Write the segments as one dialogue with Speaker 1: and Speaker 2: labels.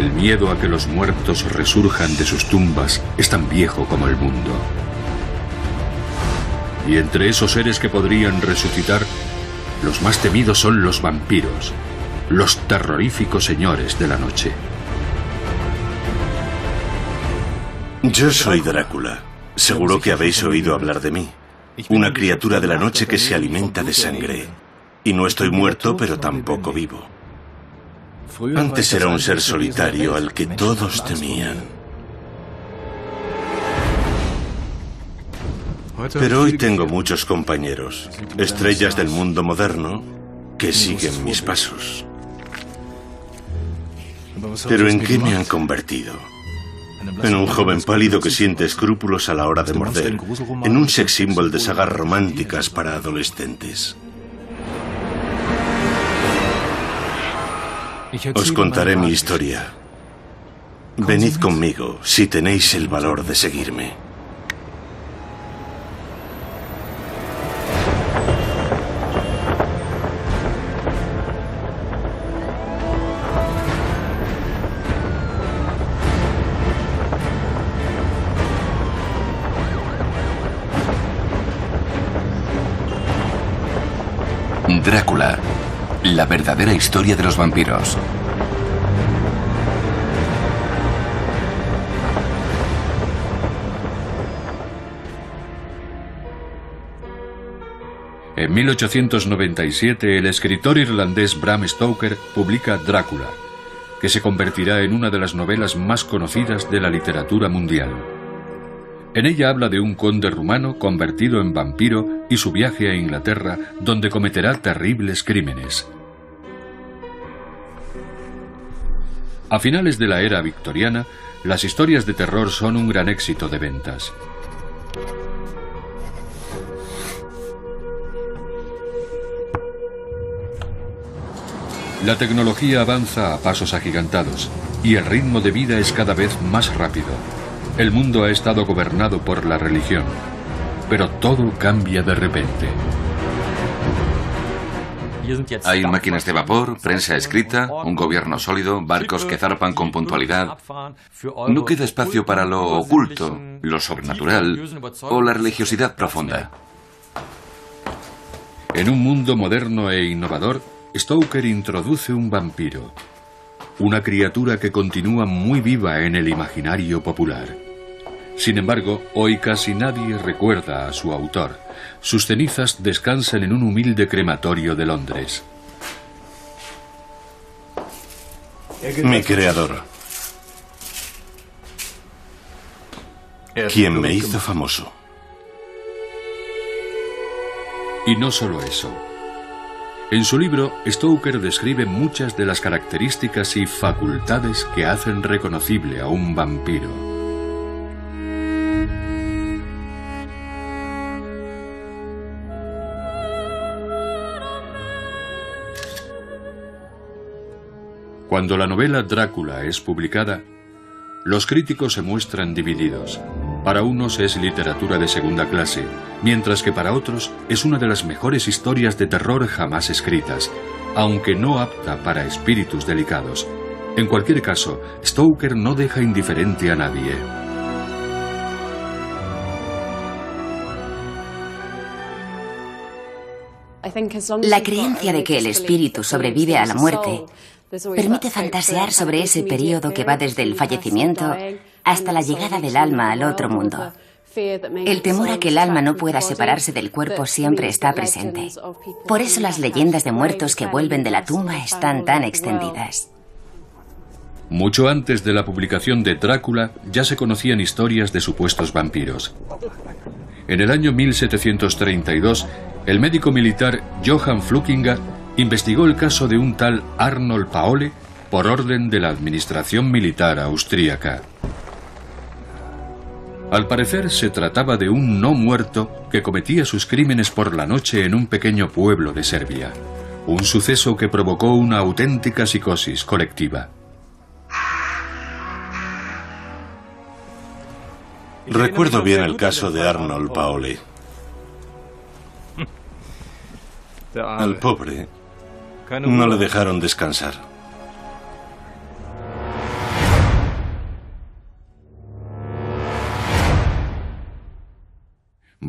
Speaker 1: El miedo a que los muertos resurjan de sus tumbas es tan viejo como el mundo. Y entre esos seres que podrían resucitar, los más temidos son los vampiros, los terroríficos señores de la noche.
Speaker 2: Yo soy Drácula. Seguro que habéis oído hablar de mí. Una criatura de la noche que se alimenta de sangre. Y no estoy muerto, pero tampoco vivo. Antes era un ser solitario al que todos temían. Pero hoy tengo muchos compañeros, estrellas del mundo moderno, que siguen mis pasos. ¿Pero en qué me han convertido? En un joven pálido que siente escrúpulos a la hora de morder, en un sex symbol de sagas románticas para adolescentes. Os contaré mi historia. Venid conmigo si tenéis el valor de seguirme.
Speaker 3: Drácula, la verdadera historia de los vampiros.
Speaker 1: En 1897, el escritor irlandés Bram Stoker publica Drácula, que se convertirá en una de las novelas más conocidas de la literatura mundial. En ella habla de un conde rumano convertido en vampiro y su viaje a Inglaterra, donde cometerá terribles crímenes. A finales de la era victoriana, las historias de terror son un gran éxito de ventas. La tecnología avanza a pasos agigantados y el ritmo de vida es cada vez más rápido. El mundo ha estado gobernado por la religión, pero todo cambia de repente.
Speaker 3: Hay máquinas de vapor, prensa escrita, un gobierno sólido, barcos que zarpan con puntualidad. No queda espacio para lo oculto, lo sobrenatural o la religiosidad profunda.
Speaker 1: En un mundo moderno e innovador, Stoker introduce un vampiro, una criatura que continúa muy viva en el imaginario popular. Sin embargo, hoy casi nadie recuerda a su autor. Sus cenizas descansan en un humilde crematorio de Londres.
Speaker 2: Mi creador. Quien me hizo famoso.
Speaker 1: Y no solo eso. En su libro, Stoker describe muchas de las características y facultades que hacen reconocible a un vampiro. Cuando la novela Drácula es publicada, los críticos se muestran divididos. Para unos es literatura de segunda clase, mientras que para otros es una de las mejores historias de terror jamás escritas, aunque no apta para espíritus delicados. En cualquier caso, Stoker no deja indiferente a nadie.
Speaker 4: La creencia de que el espíritu sobrevive a la muerte permite fantasear sobre ese periodo que va desde el fallecimiento hasta la llegada del alma al otro mundo. El temor a que el alma no pueda separarse del cuerpo siempre está presente. Por eso las leyendas de muertos que vuelven de la tumba están tan extendidas.
Speaker 1: Mucho antes de la publicación de Drácula ya se conocían historias de supuestos vampiros. En el año 1732, el médico militar Johann Fluckinger investigó el caso de un tal Arnold Paole por orden de la administración militar austríaca. Al parecer se trataba de un no muerto que cometía sus crímenes por la noche en un pequeño pueblo de Serbia. Un suceso que provocó una auténtica psicosis colectiva.
Speaker 2: Recuerdo bien el caso de Arnold Paole. Al pobre no le dejaron descansar.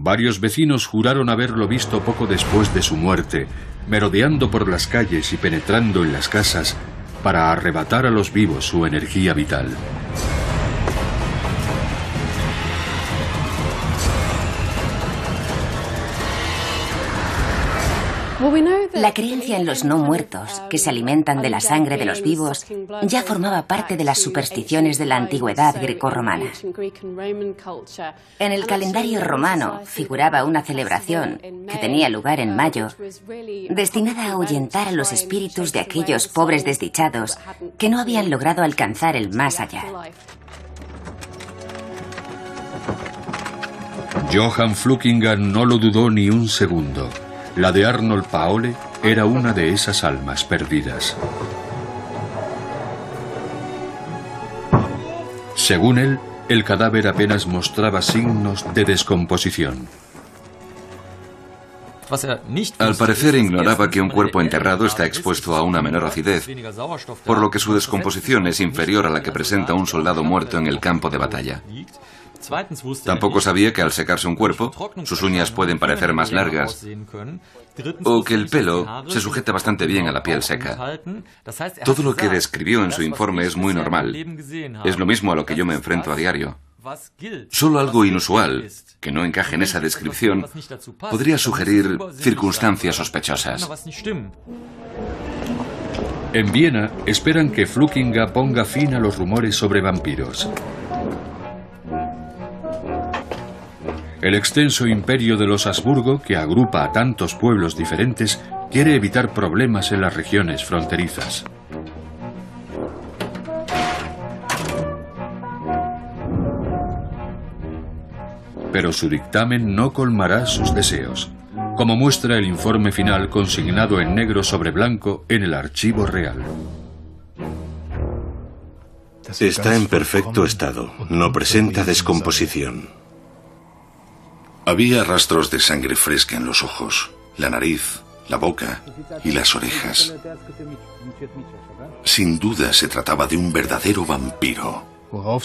Speaker 1: Varios vecinos juraron haberlo visto poco después de su muerte, merodeando por las calles y penetrando en las casas para arrebatar a los vivos su energía vital.
Speaker 4: La creencia en los no muertos, que se alimentan de la sangre de los vivos, ya formaba parte de las supersticiones de la antigüedad grecorromana. En el calendario romano figuraba una celebración, que tenía lugar en mayo, destinada a ahuyentar a los espíritus de aquellos pobres desdichados que no habían logrado alcanzar el más allá.
Speaker 1: Johann Flukinga no lo dudó ni un segundo. La de Arnold Paole era una de esas almas perdidas. Según él, el cadáver apenas mostraba signos de descomposición.
Speaker 3: Al parecer ignoraba que un cuerpo enterrado está expuesto a una menor acidez, por lo que su descomposición es inferior a la que presenta un soldado muerto en el campo de batalla. Tampoco sabía que al secarse un cuerpo, sus uñas pueden parecer más largas, o que el pelo se sujeta bastante bien a la piel seca. Todo lo que describió en su informe es muy normal. Es lo mismo a lo que yo me enfrento a diario. Solo algo inusual, que no encaje en esa descripción, podría sugerir circunstancias sospechosas.
Speaker 1: En Viena esperan que Flukinga ponga fin a los rumores sobre vampiros. El extenso imperio de los Habsburgo, que agrupa a tantos pueblos diferentes, quiere evitar problemas en las regiones fronterizas. Pero su dictamen no colmará sus deseos, como muestra el informe final consignado en negro sobre blanco en el Archivo Real.
Speaker 2: Está en perfecto estado, no presenta descomposición.
Speaker 5: Había rastros de sangre fresca en los ojos, la nariz, la boca y las orejas. Sin duda se trataba de un verdadero vampiro.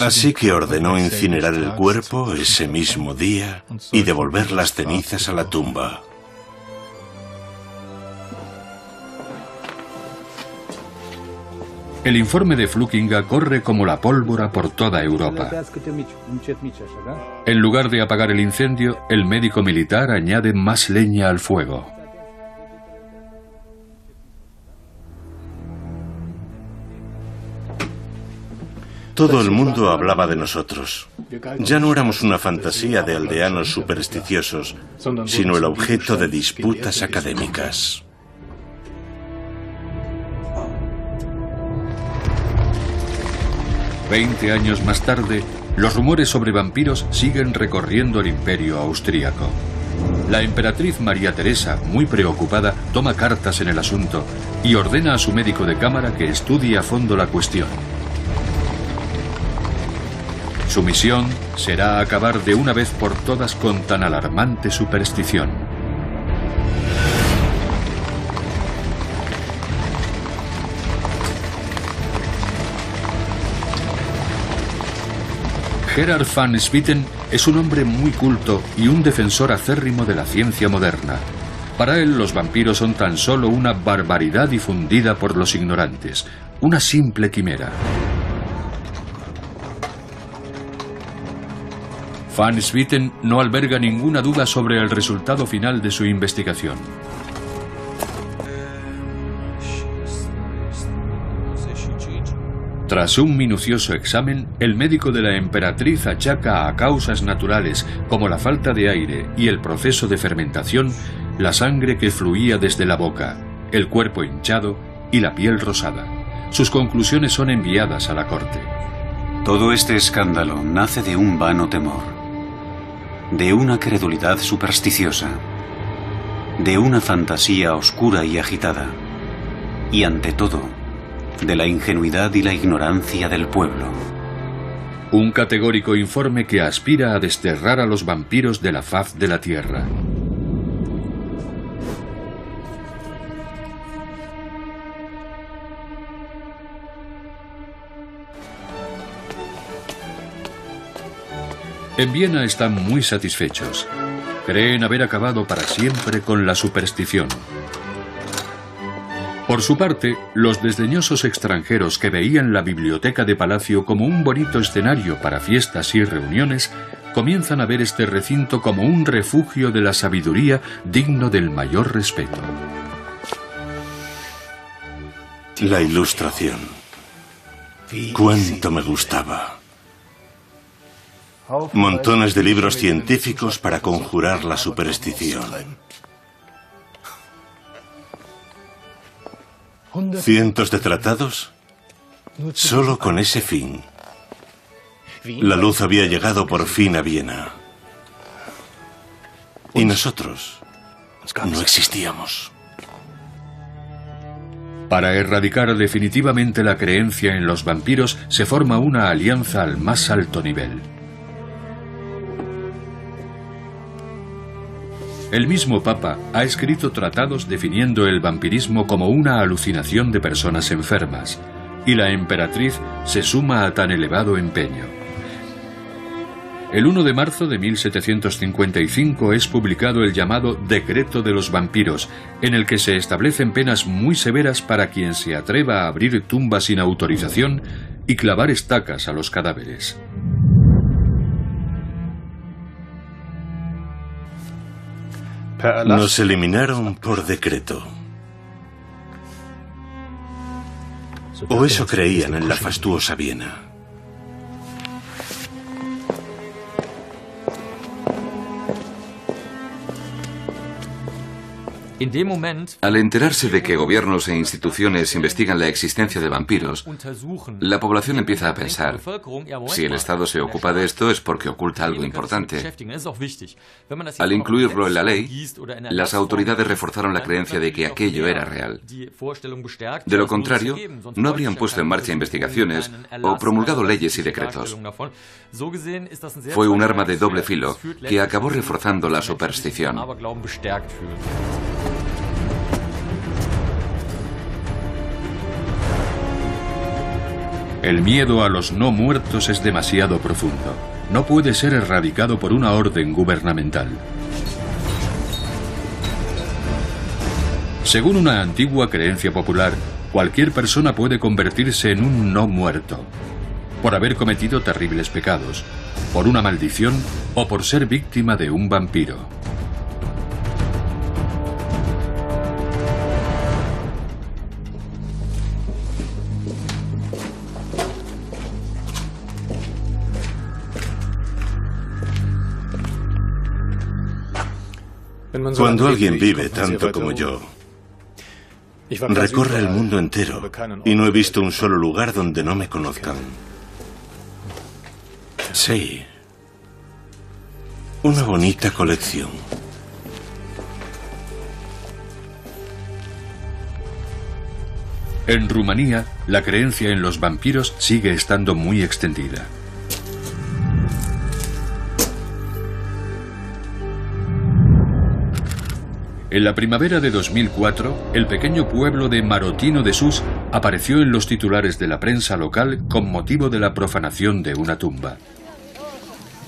Speaker 2: Así que ordenó incinerar el cuerpo ese mismo día y devolver las cenizas a la tumba.
Speaker 1: El informe de Flukinga corre como la pólvora por toda Europa. En lugar de apagar el incendio, el médico militar añade más leña al fuego.
Speaker 2: Todo el mundo hablaba de nosotros. Ya no éramos una fantasía de aldeanos supersticiosos, sino el objeto de disputas académicas.
Speaker 1: Veinte años más tarde, los rumores sobre vampiros siguen recorriendo el imperio austríaco. La emperatriz María Teresa, muy preocupada, toma cartas en el asunto y ordena a su médico de cámara que estudie a fondo la cuestión. Su misión será acabar de una vez por todas con tan alarmante superstición. Gerard van Swieten es un hombre muy culto y un defensor acérrimo de la ciencia moderna. Para él, los vampiros son tan solo una barbaridad difundida por los ignorantes, una simple quimera. Van Swieten no alberga ninguna duda sobre el resultado final de su investigación. Tras un minucioso examen, el médico de la emperatriz achaca a causas naturales como la falta de aire y el proceso de fermentación la sangre que fluía desde la boca, el cuerpo hinchado y la piel rosada. Sus conclusiones son enviadas a la corte.
Speaker 6: Todo este escándalo nace de un vano temor, de una credulidad supersticiosa, de una fantasía oscura y agitada, y ante todo, de la ingenuidad y la ignorancia del pueblo.
Speaker 1: Un categórico informe que aspira a desterrar a los vampiros de la faz de la tierra. En Viena están muy satisfechos. creen haber acabado para siempre con la superstición. Por su parte, los desdeñosos extranjeros que veían la biblioteca de palacio como un bonito escenario para fiestas y reuniones, comienzan a ver este recinto como un refugio de la sabiduría digno del mayor respeto.
Speaker 2: La Ilustración. Cuánto me gustaba. Montones de libros científicos para conjurar la superstición. Cientos de tratados solo con ese fin. La luz había llegado por fin a Viena. Y nosotros no existíamos.
Speaker 1: Para erradicar definitivamente la creencia en los vampiros, se forma una alianza al más alto nivel. El mismo Papa ha escrito tratados definiendo el vampirismo como una alucinación de personas enfermas, y la emperatriz se suma a tan elevado empeño. El 1 de marzo de 1755 es publicado el llamado Decreto de los Vampiros, en el que se establecen penas muy severas para quien se atreva a abrir tumbas sin autorización y clavar estacas a los cadáveres.
Speaker 2: Nos eliminaron por decreto. O eso creían en la fastuosa Viena.
Speaker 3: Al enterarse de que gobiernos e instituciones investigan la existencia de vampiros, la población empieza a pensar, si el Estado se ocupa de esto es porque oculta algo importante. Al incluirlo en la ley, las autoridades reforzaron la creencia de que aquello era real. De lo contrario, no habrían puesto en marcha investigaciones o promulgado leyes y decretos. Fue un arma de doble filo que acabó reforzando la superstición.
Speaker 1: El miedo a los no muertos es demasiado profundo. No puede ser erradicado por una orden gubernamental. Según una antigua creencia popular, cualquier persona puede convertirse en un no muerto, por haber cometido terribles pecados, por una maldición o por ser víctima de un vampiro.
Speaker 2: Cuando alguien vive tanto como yo, recorre el mundo entero y no he visto un solo lugar donde no me conozcan. Sí. Una bonita colección.
Speaker 1: En Rumanía, la creencia en los vampiros sigue estando muy extendida. En la primavera de 2004, el pequeño pueblo de Marotino de Sus apareció en los titulares de la prensa local con motivo de la profanación de una tumba.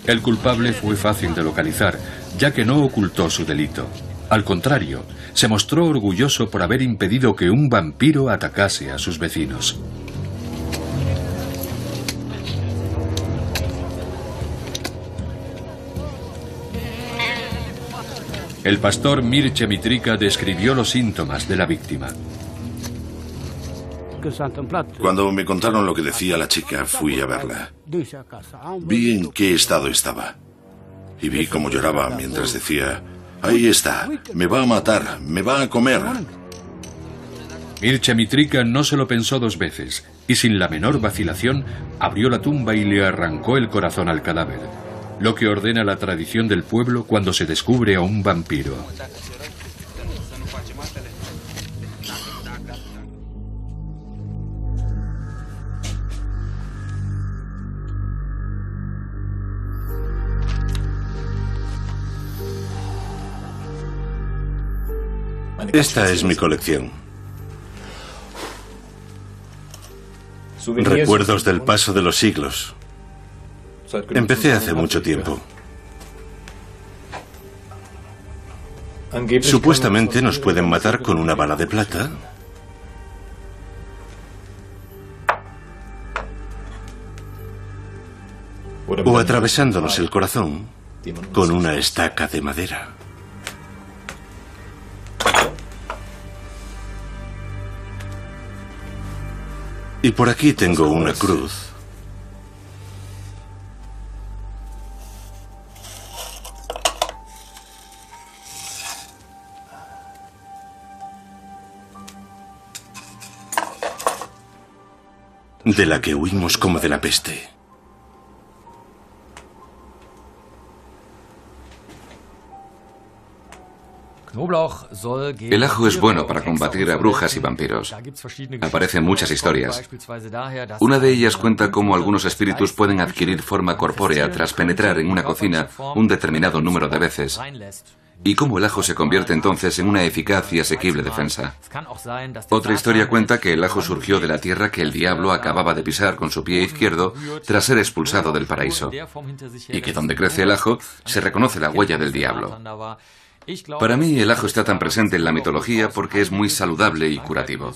Speaker 1: El culpable fue fácil de localizar, ya que no ocultó su delito. Al contrario, se mostró orgulloso por haber impedido que un vampiro atacase a sus vecinos. El pastor Mircea Mitrica describió los síntomas de la víctima.
Speaker 5: Cuando me contaron lo que decía la chica, fui a verla. Vi en qué estado estaba. Y vi cómo lloraba mientras decía, ahí está, me va a matar, me va a comer.
Speaker 1: Mircea Mitrica no se lo pensó dos veces, y sin la menor vacilación, abrió la tumba y le arrancó el corazón al cadáver, lo que ordena la tradición del pueblo cuando se descubre a un vampiro.
Speaker 2: Esta es mi colección. Recuerdos del paso de los siglos. Empecé hace mucho tiempo. Supuestamente nos pueden matar con una bala de plata o atravesándonos el corazón con una estaca de madera. Y por aquí tengo una cruz. De la que huimos como de la peste.
Speaker 3: El ajo es bueno para combatir a brujas y vampiros. Aparecen muchas historias. Una de ellas cuenta cómo algunos espíritus pueden adquirir forma corpórea tras penetrar en una cocina un determinado número de veces, y cómo el ajo se convierte entonces en una eficaz y asequible defensa. Otra historia cuenta que el ajo surgió de la tierra que el diablo acababa de pisar con su pie izquierdo tras ser expulsado del paraíso, y que donde crece el ajo se reconoce la huella del diablo. Para mí el ajo está tan presente en la mitología porque es muy saludable y curativo.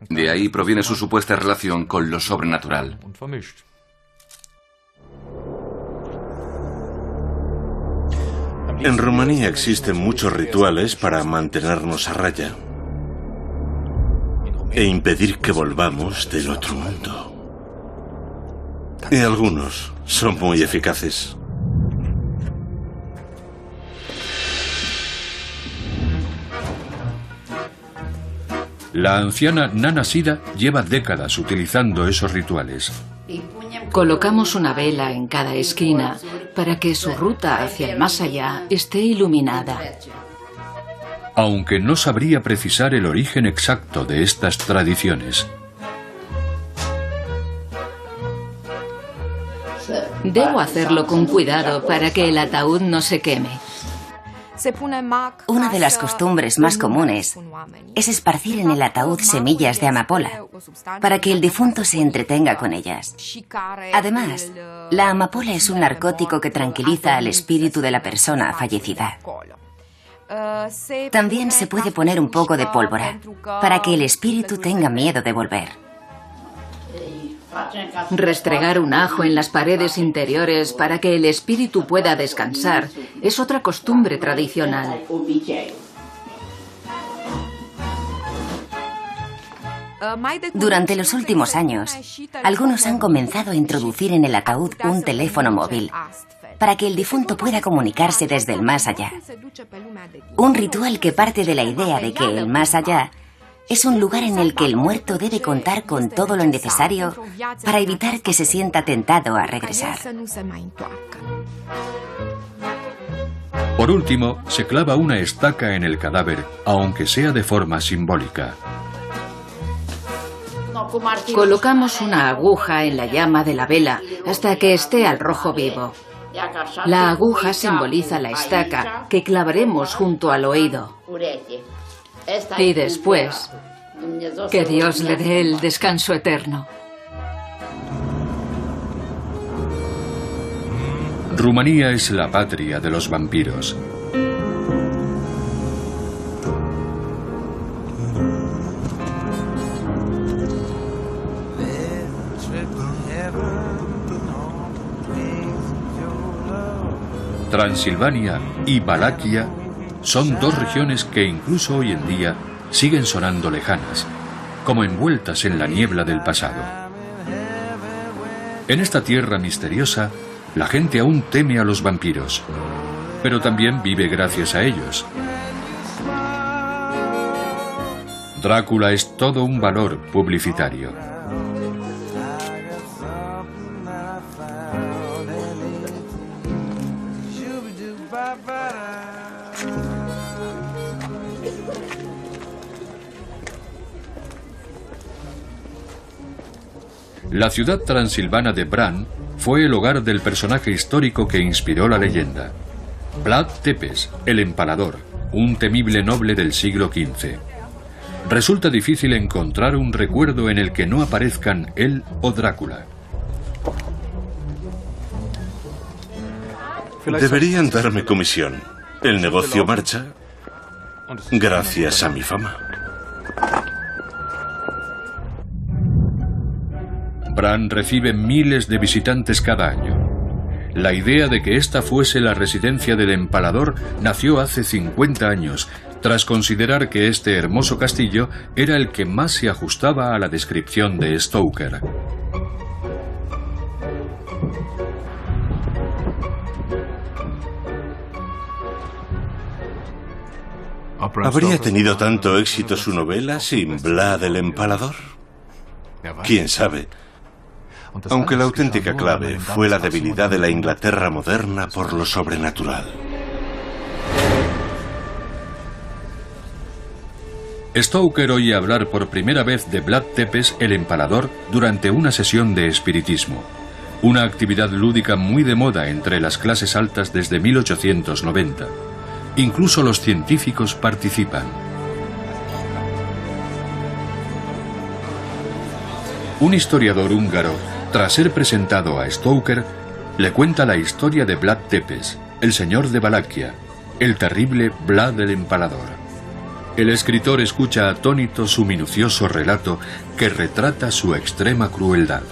Speaker 3: De ahí proviene su supuesta relación con lo sobrenatural.
Speaker 2: En Rumanía existen muchos rituales para mantenernos a raya e impedir que volvamos del otro mundo. Y algunos son muy eficaces.
Speaker 1: La anciana Nana Sida lleva décadas utilizando esos rituales.
Speaker 7: Colocamos una vela en cada esquina para que su ruta hacia el más allá esté iluminada.
Speaker 1: Aunque no sabría precisar el origen exacto de estas tradiciones.
Speaker 7: Debo hacerlo con cuidado para que el ataúd no se queme.
Speaker 4: Una de las costumbres más comunes es esparcir en el ataúd semillas de amapola para que el difunto se entretenga con ellas. Además, la amapola es un narcótico que tranquiliza al espíritu de la persona fallecida. También se puede poner un poco de pólvora para que el espíritu tenga miedo de volver.
Speaker 7: Restregar un ajo en las paredes interiores para que el espíritu pueda descansar es otra costumbre tradicional.
Speaker 4: Durante los últimos años, algunos han comenzado a introducir en el ataúd un teléfono móvil para que el difunto pueda comunicarse desde el más allá. Un ritual que parte de la idea de que el más allá es un lugar en el que el muerto debe contar con todo lo necesario para evitar que se sienta tentado a regresar.
Speaker 1: Por último, se clava una estaca en el cadáver, aunque sea de forma simbólica.
Speaker 7: Colocamos una aguja en la llama de la vela hasta que esté al rojo vivo. La aguja simboliza la estaca que clavaremos junto al oído. Y después, que Dios le dé el descanso eterno.
Speaker 1: Rumanía es la patria de los vampiros. Transilvania y Valaquia son dos regiones que incluso hoy en día siguen sonando lejanas, como envueltas en la niebla del pasado. En esta tierra misteriosa, la gente aún teme a los vampiros, pero también vive gracias a ellos. Drácula es todo un valor publicitario. La ciudad transilvana de Bran fue el hogar del personaje histórico que inspiró la leyenda. Vlad Tepes, el Empalador, un temible noble del siglo XV. Resulta difícil encontrar un recuerdo en el que no aparezcan él o Drácula.
Speaker 2: Deberían darme comisión. El negocio marcha Gracias a mi fama.
Speaker 1: Bran recibe miles de visitantes cada año. La idea de que esta fuese la residencia del empalador nació hace 50 años, tras considerar que este hermoso castillo era el que más se ajustaba a la descripción de Stoker.
Speaker 2: ¿Habría tenido tanto éxito su novela sin Vlad el Empalador? ¿Quién sabe? Aunque la auténtica clave fue la debilidad de la Inglaterra moderna por lo sobrenatural.
Speaker 1: Stoker oye hablar por primera vez de Vlad Tepes el Empalador durante una sesión de espiritismo, una actividad lúdica muy de moda entre las clases altas desde 1890. Incluso los científicos participan. Un historiador húngaro, tras ser presentado a Stoker, le cuenta la historia de Vlad Tepes, el señor de Valaquia, el terrible Vlad el Empalador. El escritor escucha atónito su minucioso relato que retrata su extrema crueldad.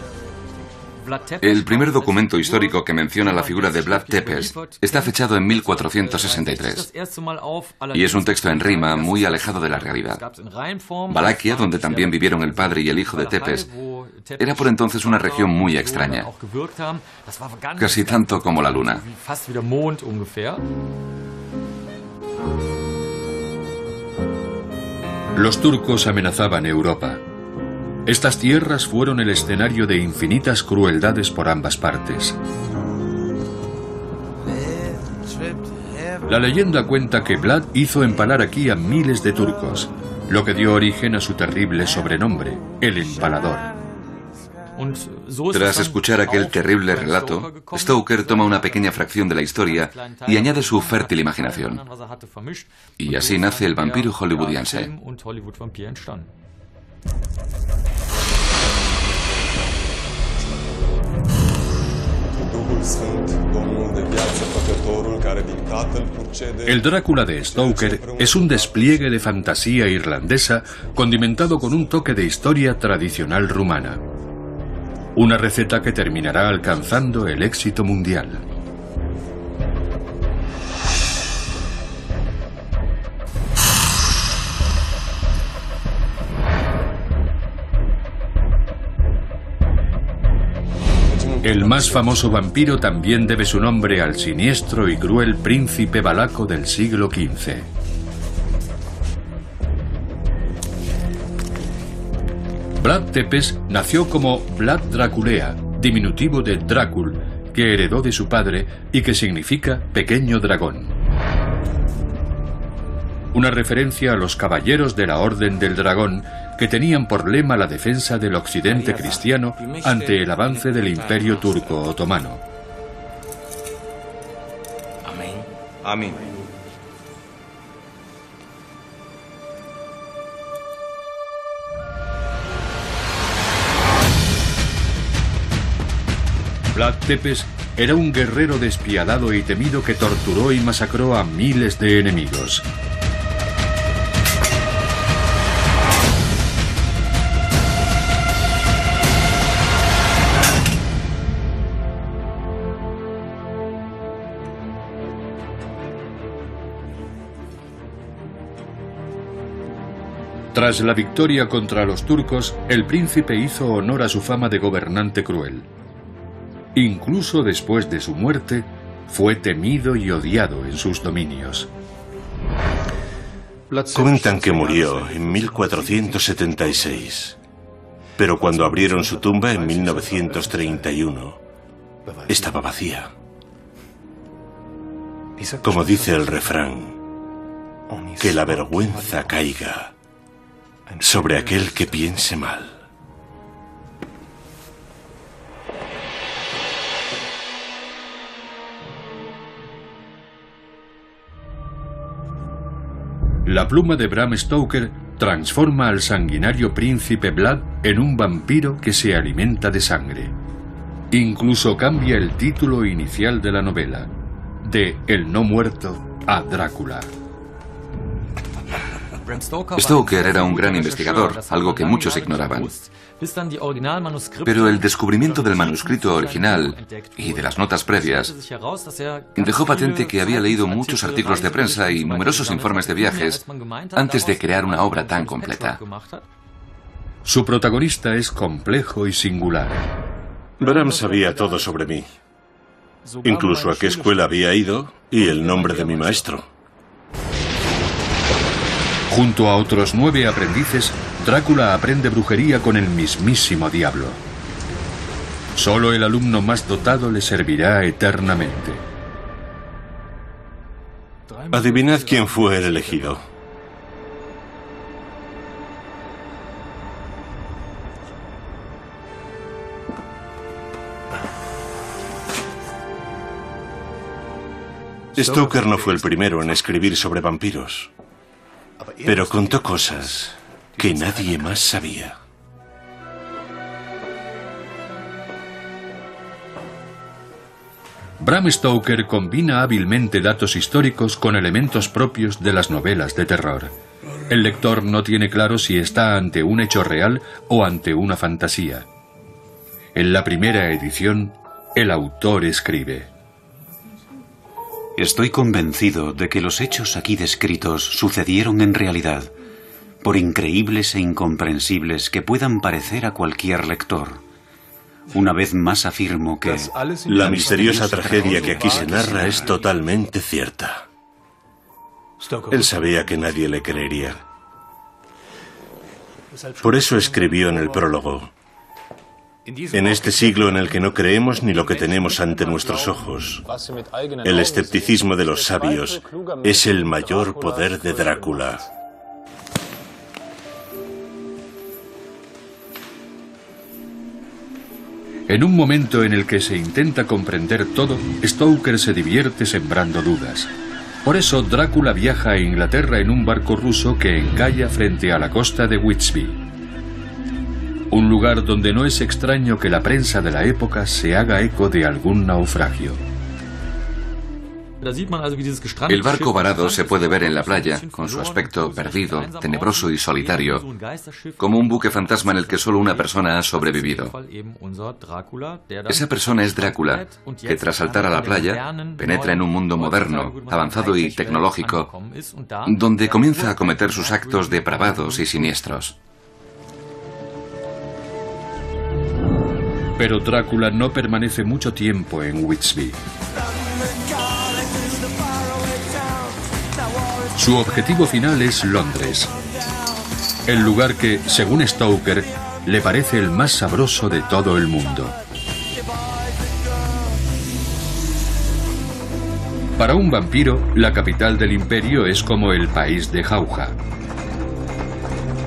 Speaker 3: El primer documento histórico que menciona la figura de Vlad Tepes está fechado en 1463 y es un texto en rima muy alejado de la realidad. Valaquia, donde también vivieron el padre y el hijo de Tepes, era por entonces una región muy extraña, casi tanto como la luna.
Speaker 1: Los turcos amenazaban Europa. Estas tierras fueron el escenario de infinitas crueldades por ambas partes. La leyenda cuenta que Vlad hizo empalar aquí a miles de turcos, lo que dio origen a su terrible sobrenombre, el Empalador.
Speaker 3: Tras escuchar aquel terrible relato, Stoker toma una pequeña fracción de la historia y añade su fértil imaginación. Y así nace el vampiro hollywoodiense.
Speaker 1: El Drácula de Stoker es un despliegue de fantasía irlandesa condimentado con un toque de historia tradicional rumana. Una receta que terminará alcanzando el éxito mundial. El más famoso vampiro también debe su nombre al siniestro y cruel príncipe valaco del siglo XV. Vlad Tepes nació como Vlad Draculea, diminutivo de Drácul, que heredó de su padre y que significa pequeño dragón. Una referencia a los caballeros de la Orden del Dragón, que tenían por lema la defensa del occidente cristiano ante el avance del Imperio Turco Otomano.
Speaker 8: Amén.
Speaker 1: Vlad Tepes era un guerrero despiadado y temido que torturó y masacró a miles de enemigos. Tras la victoria contra los turcos, el príncipe hizo honor a su fama de gobernante cruel. Incluso después de su muerte, fue temido y odiado en sus dominios.
Speaker 2: Cuentan que murió en 1476, pero cuando abrieron su tumba en 1931, estaba vacía. Como dice el refrán, que la vergüenza caiga sobre aquel que piense mal.
Speaker 1: La pluma de Bram Stoker transforma al sanguinario príncipe Vlad en un vampiro que se alimenta de sangre. Incluso cambia el título inicial de la novela, de El no muerto a Drácula.
Speaker 3: Stoker era un gran investigador, algo que muchos ignoraban. Pero el descubrimiento del manuscrito original y de las notas previas dejó patente que había leído muchos artículos de prensa y numerosos informes de viajes antes de crear una obra tan completa.
Speaker 1: Su protagonista es complejo y singular.
Speaker 2: Bram sabía todo sobre mí, incluso a qué escuela había ido y el nombre de mi maestro.
Speaker 1: Junto a otros 9 aprendices, Drácula aprende brujería con el mismísimo diablo. Solo el alumno más dotado le servirá eternamente.
Speaker 2: Adivinad quién fue el elegido. Stoker no fue el primero en escribir sobre vampiros, pero contó cosas que nadie más sabía.
Speaker 1: Bram Stoker combina hábilmente datos históricos con elementos propios de las novelas de terror. El lector no tiene claro si está ante un hecho real o ante una fantasía. En la primera edición, el autor escribe:
Speaker 6: Estoy convencido de que los hechos aquí descritos sucedieron en realidad, por increíbles e incomprensibles que puedan parecer a cualquier lector. Una vez más afirmo que
Speaker 2: la misteriosa tragedia que aquí se narra es totalmente cierta. Él sabía que nadie le creería. Por eso escribió en el prólogo: en este siglo en el que no creemos ni lo que tenemos ante nuestros ojos, el escepticismo de los sabios es el mayor poder de Drácula.
Speaker 1: En un momento en el que se intenta comprender todo, Stoker se divierte sembrando dudas. Por eso Drácula viaja a Inglaterra en un barco ruso que encalla frente a la costa de Whitby. Un lugar donde no es extraño que la prensa de la época se haga eco de algún naufragio.
Speaker 3: El barco varado se puede ver en la playa, con su aspecto perdido, tenebroso y solitario, como un buque fantasma en el que solo una persona ha sobrevivido. Esa persona es Drácula, que tras saltar a la playa, penetra en un mundo moderno, avanzado y tecnológico, donde comienza a cometer sus actos depravados y siniestros.
Speaker 1: Pero Drácula no permanece mucho tiempo en Whitby. Su objetivo final es Londres, el lugar que, según Stoker, le parece el más sabroso de todo el mundo. Para un vampiro, la capital del imperio es como el país de Jauja.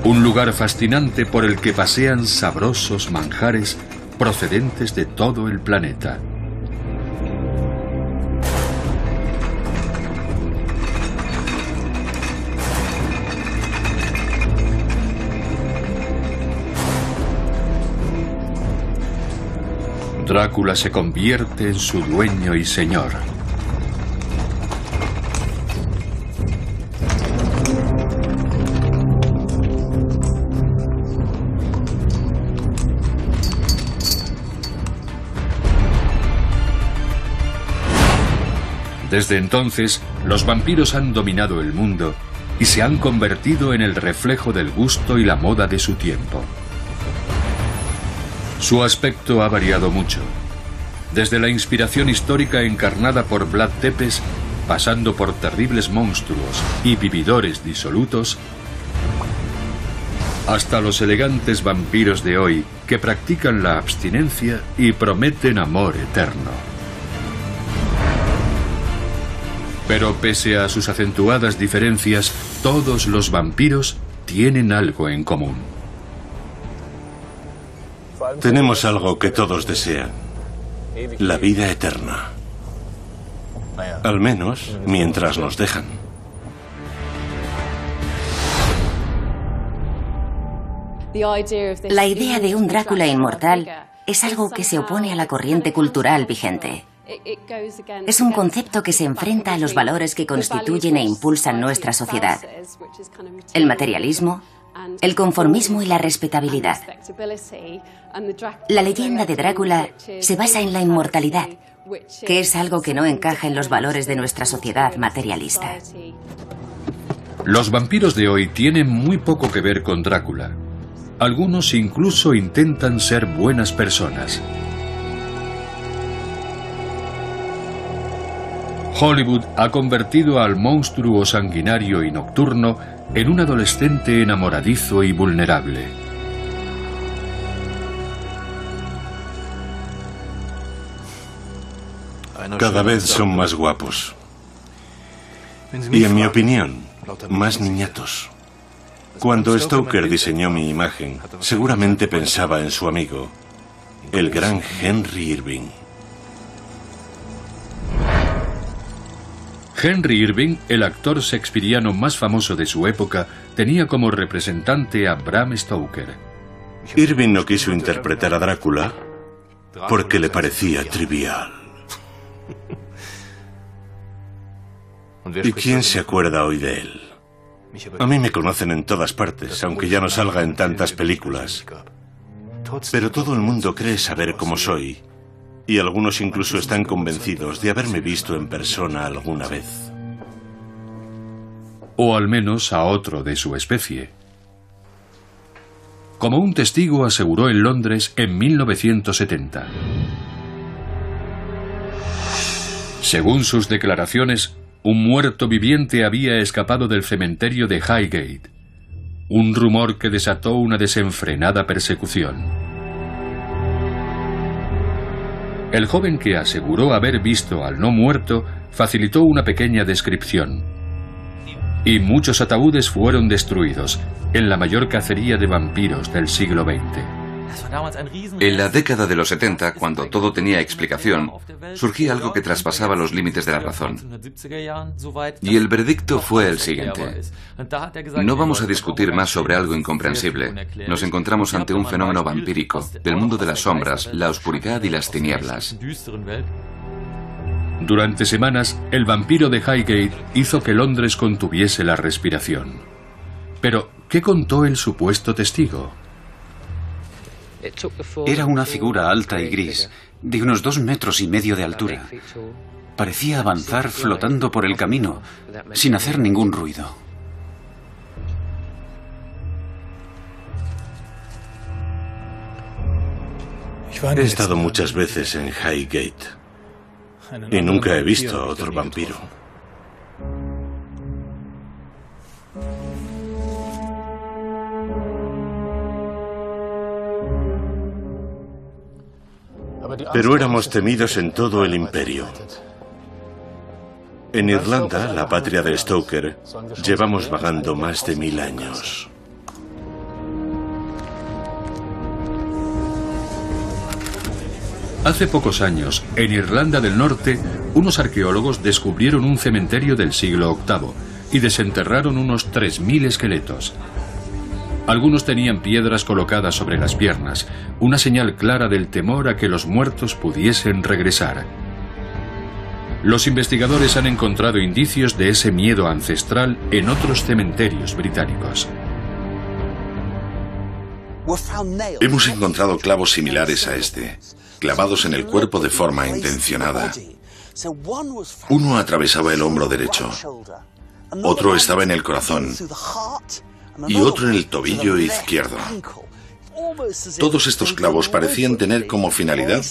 Speaker 1: Un lugar fascinante por el que pasean sabrosos manjares procedentes de todo el planeta. Drácula se convierte en su dueño y señor. Desde entonces, los vampiros han dominado el mundo y se han convertido en el reflejo del gusto y la moda de su tiempo. Su aspecto ha variado mucho, desde la inspiración histórica encarnada por Vlad Tepes, pasando por terribles monstruos y vividores disolutos, hasta los elegantes vampiros de hoy que practican la abstinencia y prometen amor eterno. Pero pese a sus acentuadas diferencias, todos los vampiros tienen algo en común.
Speaker 2: Tenemos algo que todos desean: la vida eterna. Al menos mientras nos dejan.
Speaker 4: La idea de un Drácula inmortal es algo que se opone a la corriente cultural vigente. Es un concepto que se enfrenta a los valores que constituyen e impulsan nuestra sociedad: el materialismo, el conformismo y la respetabilidad. La leyenda de Drácula se basa en la inmortalidad, que es algo que no encaja en los valores de nuestra sociedad materialista.
Speaker 1: Los vampiros de hoy tienen muy poco que ver con Drácula. Algunos incluso intentan ser buenas personas. Hollywood ha convertido al monstruo sanguinario y nocturno en un adolescente enamoradizo y vulnerable.
Speaker 2: Cada vez son más guapos. Y en mi opinión, más niñatos. Cuando Stoker diseñó mi imagen, seguramente pensaba en su amigo, el gran Henry Irving.
Speaker 1: Henry Irving, el actor shakespeariano más famoso de su época, tenía como representante a Bram Stoker.
Speaker 2: Irving no quiso interpretar a Drácula porque le parecía trivial. ¿Y quién se acuerda hoy de él? A mí me conocen en todas partes, aunque ya no salga en tantas películas. Pero todo el mundo cree saber cómo soy. Y algunos incluso están convencidos de haberme visto en persona alguna vez.
Speaker 1: O al menos a otro de su especie. Como un testigo aseguró en Londres en 1970. Según sus declaraciones, un muerto viviente había escapado del cementerio de Highgate. Un rumor que desató una desenfrenada persecución. El joven que aseguró haber visto al no muerto facilitó una pequeña descripción. Y muchos ataúdes fueron destruidos en la mayor cacería de vampiros del siglo XX.
Speaker 3: En la década de los 70, cuando todo tenía explicación, surgía algo que traspasaba los límites de la razón. Y el veredicto fue el siguiente. No vamos a discutir más sobre algo incomprensible. Nos encontramos ante un fenómeno vampírico, del mundo de las sombras, la oscuridad y las tinieblas.
Speaker 1: Durante semanas, el vampiro de Highgate hizo que Londres contuviese la respiración. Pero, ¿qué contó el supuesto testigo?
Speaker 6: Era una figura alta y gris, de unos 2,5 metros de altura. Parecía avanzar flotando por el camino, sin hacer ningún ruido.
Speaker 2: He estado muchas veces en Highgate y nunca he visto a otro vampiro. Pero éramos temidos en todo el imperio. En Irlanda, la patria de Stoker, llevamos vagando más de 1000 años.
Speaker 1: Hace pocos años, en Irlanda del Norte, unos arqueólogos descubrieron un cementerio del siglo VIII y desenterraron unos 3000 esqueletos. Algunos tenían piedras colocadas sobre las piernas, una señal clara del temor a que los muertos pudiesen regresar. Los investigadores han encontrado indicios de ese miedo ancestral en otros cementerios británicos.
Speaker 5: Hemos encontrado clavos similares a este, clavados en el cuerpo de forma intencionada. Uno atravesaba el hombro derecho, otro estaba en el corazón y otro en el tobillo izquierdo. Todos estos clavos parecían tener como finalidad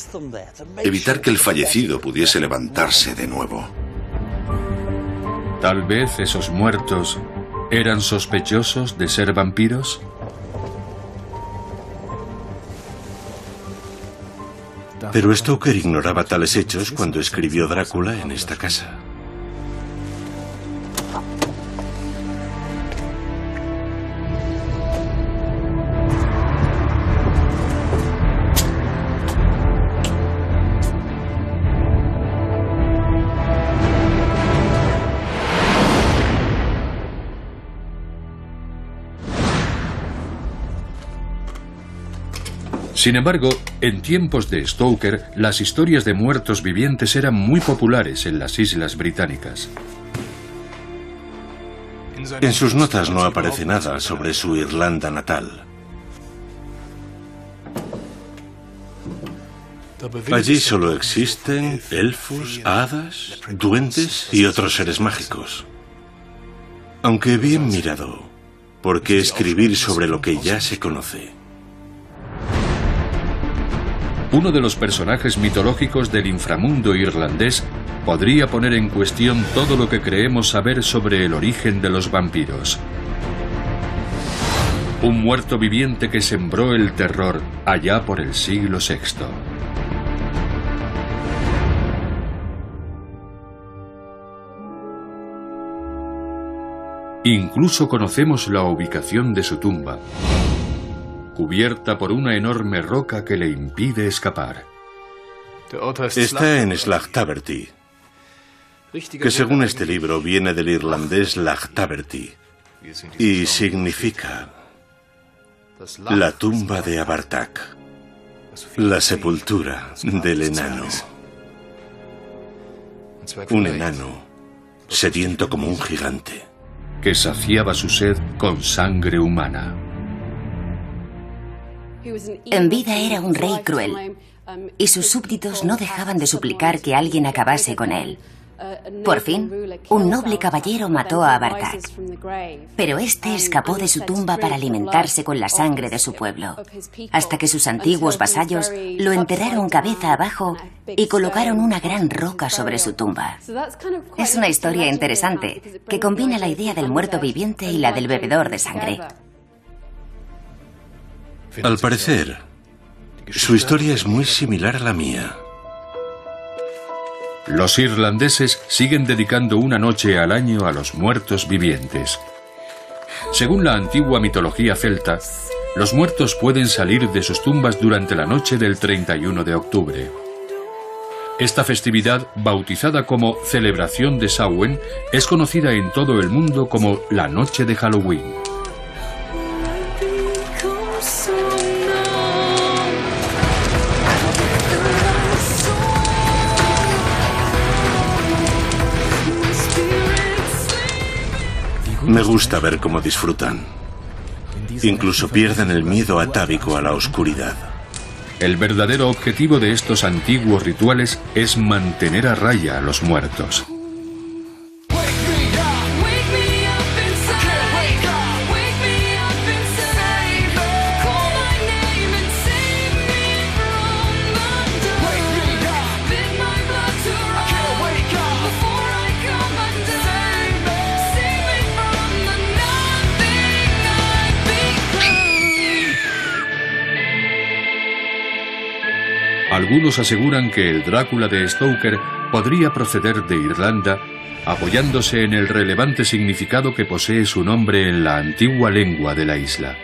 Speaker 5: evitar que el fallecido pudiese levantarse de nuevo.
Speaker 1: Tal vez esos muertos eran sospechosos de ser vampiros.
Speaker 2: Pero Stoker ignoraba tales hechos cuando escribió Drácula en esta casa.
Speaker 1: Sin embargo, en tiempos de Stoker, las historias de muertos vivientes eran muy populares en las Islas Británicas.
Speaker 2: En sus notas no aparece nada sobre su Irlanda natal. Allí solo existen elfos, hadas, duendes y otros seres mágicos. Aunque bien mirado, ¿por qué escribir sobre lo que ya se conoce?
Speaker 1: Uno de los personajes mitológicos del inframundo irlandés podría poner en cuestión todo lo que creemos saber sobre el origen de los vampiros. Un muerto viviente que sembró el terror allá por el siglo VI. Incluso conocemos la ubicación de su tumba, cubierta por una enorme roca que le impide escapar.
Speaker 2: Está en Slagtaverty, que según este libro viene del irlandés Lagtaverty y significa la tumba de Abartak, la sepultura del enano. Un enano sediento como un gigante,
Speaker 1: que saciaba su sed con sangre humana.
Speaker 4: En vida era un rey cruel, y sus súbditos no dejaban de suplicar que alguien acabase con él. Por fin, un noble caballero mató a Abartak, pero este escapó de su tumba para alimentarse con la sangre de su pueblo, hasta que sus antiguos vasallos lo enterraron cabeza abajo y colocaron una gran roca sobre su tumba. Es una historia interesante, que combina la idea del muerto viviente y la del bebedor de sangre.
Speaker 2: Al parecer, su historia es muy similar a la mía.
Speaker 1: Los irlandeses siguen dedicando una noche al año a los muertos vivientes. Según la antigua mitología celta, los muertos pueden salir de sus tumbas durante la noche del 31 de octubre. Esta festividad, bautizada como Celebración de Samhain, es conocida en todo el mundo como la Noche de Halloween.
Speaker 2: Me gusta ver cómo disfrutan. Incluso pierden el miedo atávico a la oscuridad.
Speaker 1: El verdadero objetivo de estos antiguos rituales es mantener a raya a los muertos. Algunos aseguran que el Drácula de Stoker podría proceder de Irlanda, apoyándose en el relevante significado que posee su nombre en la antigua lengua de la isla.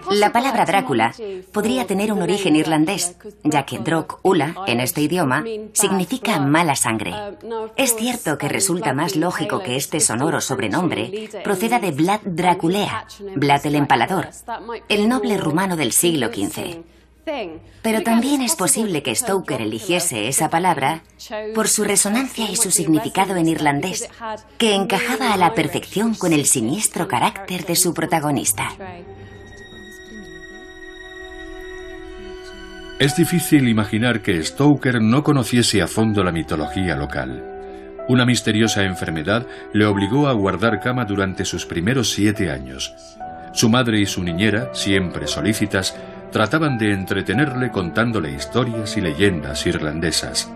Speaker 4: La palabra Drácula podría tener un origen irlandés, ya que Droc Ula, en este idioma, significa mala sangre. Es cierto que resulta más lógico que este sonoro sobrenombre proceda de Vlad Draculea, Vlad el Empalador, el noble rumano del siglo XV. Pero también es posible que Stoker eligiese esa palabra por su resonancia y su significado en irlandés, que encajaba a la perfección con el siniestro carácter de su protagonista.
Speaker 1: Es difícil imaginar que Stoker no conociese a fondo la mitología local. Una misteriosa enfermedad le obligó a guardar cama durante sus primeros 7 años. Su madre y su niñera, siempre solícitas, trataban de entretenerle contándole historias y leyendas irlandesas.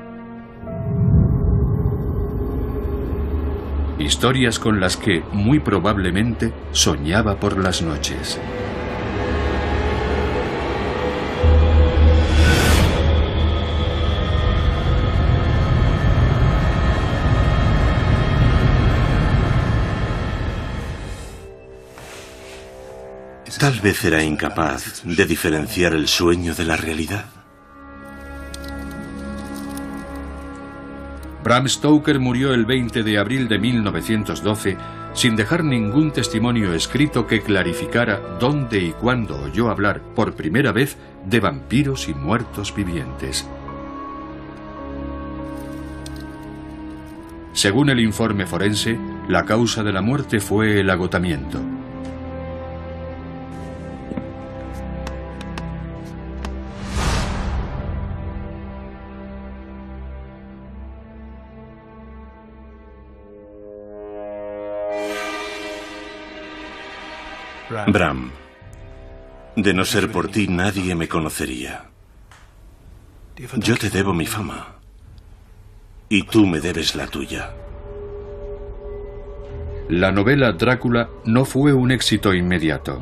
Speaker 1: Historias con las que, muy probablemente, soñaba por las noches.
Speaker 2: Tal vez era incapaz de diferenciar el sueño de la realidad.
Speaker 1: Bram Stoker murió el 20 de abril de 1912 sin dejar ningún testimonio escrito que clarificara dónde y cuándo oyó hablar por primera vez de vampiros y muertos vivientes. Según el informe forense, la causa de la muerte fue el agotamiento.
Speaker 2: Bram, de no ser por ti nadie me conocería. Yo te debo mi fama y tú me debes la tuya.
Speaker 1: La novela Drácula no fue un éxito inmediato.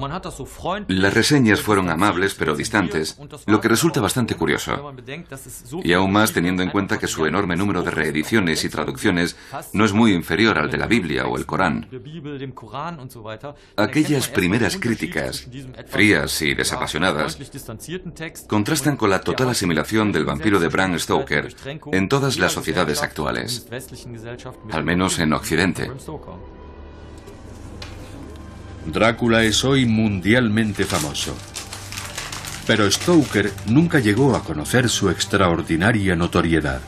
Speaker 3: Las reseñas fueron amables pero distantes, lo que resulta bastante curioso. Y aún más teniendo en cuenta que su enorme número de reediciones y traducciones no es muy inferior al de la Biblia o el Corán. Aquellas primeras críticas, frías y desapasionadas, contrastan con la total asimilación del vampiro de Bram Stoker en todas las sociedades actuales, al menos en Occidente.
Speaker 1: Drácula es hoy mundialmente famoso. Pero Stoker nunca llegó a conocer su extraordinaria notoriedad.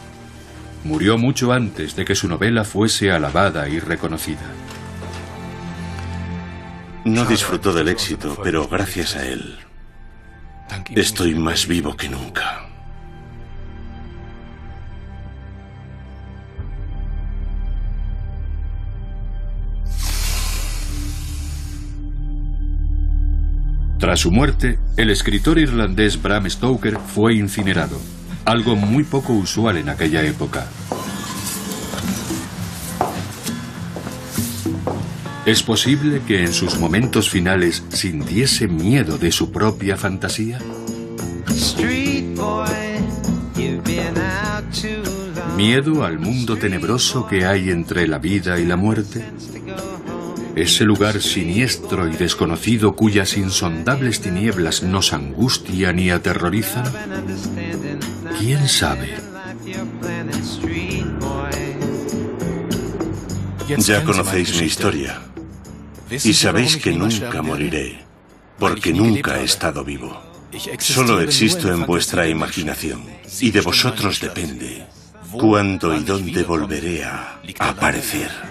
Speaker 1: Murió mucho antes de que su novela fuese alabada y reconocida.
Speaker 2: No disfrutó del éxito, pero gracias a él, estoy más vivo que nunca.
Speaker 1: Tras su muerte, el escritor irlandés Bram Stoker fue incinerado, algo muy poco usual en aquella época. ¿Es posible que en sus momentos finales sintiese miedo de su propia fantasía? ¿Miedo al mundo tenebroso que hay entre la vida y la muerte? Ese lugar siniestro y desconocido cuyas insondables tinieblas nos angustian y aterrorizan. ¿Quién sabe?
Speaker 2: Ya conocéis mi historia y sabéis que nunca moriré, porque nunca he estado vivo. Solo existo en vuestra imaginación y de vosotros depende cuándo y dónde volveré a aparecer.